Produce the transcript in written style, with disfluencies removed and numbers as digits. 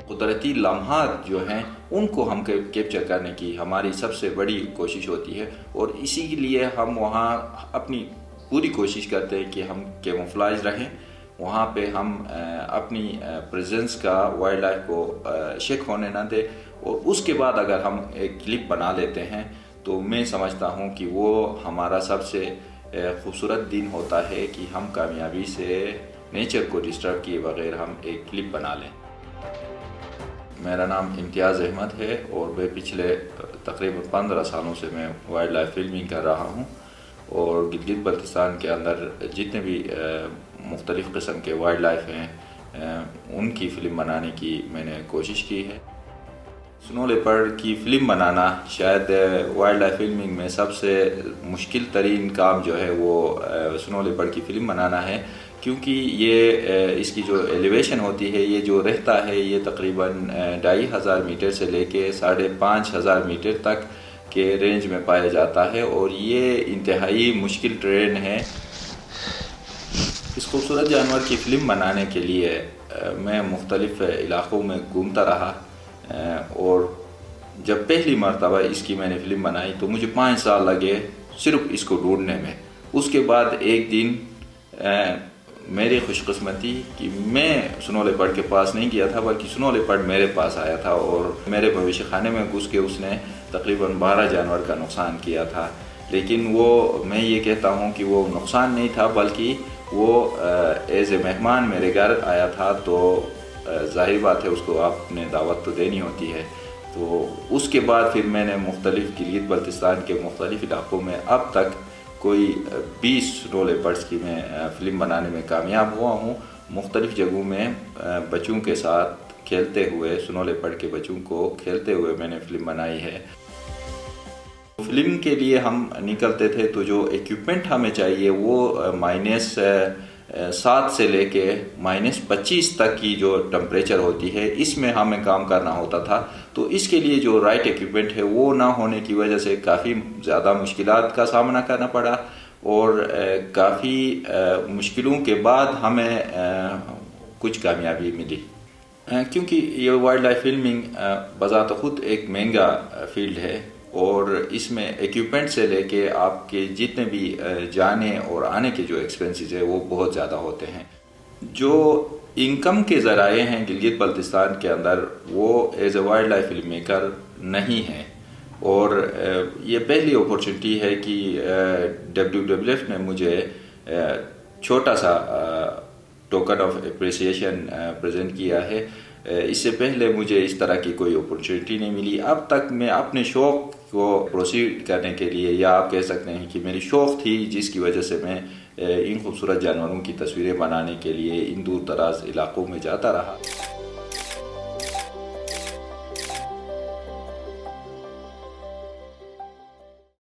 कुदरती लम्हात जो हैं उनको हम कैप्चर करने की हमारी सबसे बड़ी कोशिश होती है, और इसी के लिए हम वहाँ अपनी पूरी कोशिश करते हैं कि हम कैमोफ्लेज रहें, वहाँ पे हम अपनी प्रेजेंस का वाइल्ड लाइफ को शेक होने ना दें। और उसके बाद अगर हम एक क्लिप बना लेते हैं तो मैं समझता हूँ कि वो हमारा सबसे खूबसूरत दिन होता है कि हम कामयाबी से नेचर को डिस्टर्ब किए बगैर हम एक क्लिप बना लें। मेरा नाम इम्तियाज़ अहमद है और मैं पिछले तकरीबन 15 सालों से मैं वाइल्ड लाइफ फिल्मिंग कर रहा हूँ, और गिलगित बल्तिस्तान के अंदर जितने भी मुख्तलिफ़ किस्म के वाइल्ड लाइफ हैं उनकी फ़िल्म बनाने की मैंने कोशिश की है। स्नो लेपर्ड की फ़िल्म बनाना शायद वाइल्ड लाइफ फिल्मिंग में सबसे मुश्किल तरीन काम जो है वो स्नो लेपर्ड की फ़िल्म बनाना है, क्योंकि ये इसकी जो एलिवेशन होती है, ये जो रहता है, ये तकरीबन 2500 मीटर से लेके 5500 मीटर तक के रेंज में पाया जाता है, और ये इंतहाई मुश्किल ट्रेन है। इस खूबसूरत जानवर की फ़िल्म बनाने के लिए मैं मुख्तलिफ़ इलाक़ों में घूमता रहा, और जब पहली मरतबा इसकी मैंने फ़िल्म बनाई तो मुझे 5 साल लगे सिर्फ इसको ढूंढने में। उसके बाद एक दिन मेरी खुशकिस्मती कि मैं स्नो लेपर्ड के पास नहीं गया था, बल्कि स्नो लेपर्ड मेरे पास आया था और मेरे भविष्य खाने में घुस के उसने तकरीबन 12 जानवर का नुकसान किया था। लेकिन वो, मैं ये कहता हूँ कि वो नुकसान नहीं था, बल्कि वो एज ए मेहमान मेरे घर आया था, तो जाहिर बात है उसको आपने दावत तो देनी होती है। तो उसके बाद फिर मैंने मुख्तलिफ़ गिलगित बल्तिस्तान के मुख्तलिफ़ इलाक़ों में अब तक कोई 20 स्नो लेपर्ड्स की मैं फ़िल्म बनाने में कामयाब हुआ हूँ। मुख्तलिफ़ जगहों में बच्चों के साथ खेलते हुए, स्नो लेपर्ड के बच्चों को खेलते हुए मैंने फ़िल्म बनाई है। फ़िल्म के लिए हम निकलते थे तो जो इक्विपमेंट हमें चाहिए वो -7 से लेके -25 तक की जो टेम्परेचर होती है, इसमें हमें काम करना होता था। तो इसके लिए जो राइट इक्विपमेंट है वो ना होने की वजह से काफ़ी ज़्यादा मुश्किलात का सामना करना पड़ा, और काफ़ी मुश्किलों के बाद हमें कुछ कामयाबी मिली, क्योंकि ये वाइल्ड लाइफ फिल्मिंग बज़ात खुद एक महंगा फील्ड है, और इसमें इक्विपमेंट से लेके आपके जितने भी जाने और आने के जो एक्सपेंसेस है वो बहुत ज़्यादा होते हैं। जो इनकम के ज़राए हैं गिलगित बल्तिस्तान के अंदर, वो as a wild life film maker नहीं है, और ये पहली अपॉर्चुनिटी है कि WWF ने मुझे छोटा सा टोकन ऑफ अप्रिसिएशन प्रेजेंट किया है। इससे पहले मुझे इस तरह की कोई अपॉर्चुनिटी नहीं मिली। अब तक मैं अपने शौक़ को प्रोसीड करने के लिए, या आप कह सकते हैं कि मेरी शौक़ थी जिसकी वजह से मैं इन खूबसूरत जानवरों की तस्वीरें बनाने के लिए इन दूर दराज इलाक़ों में जाता रहा।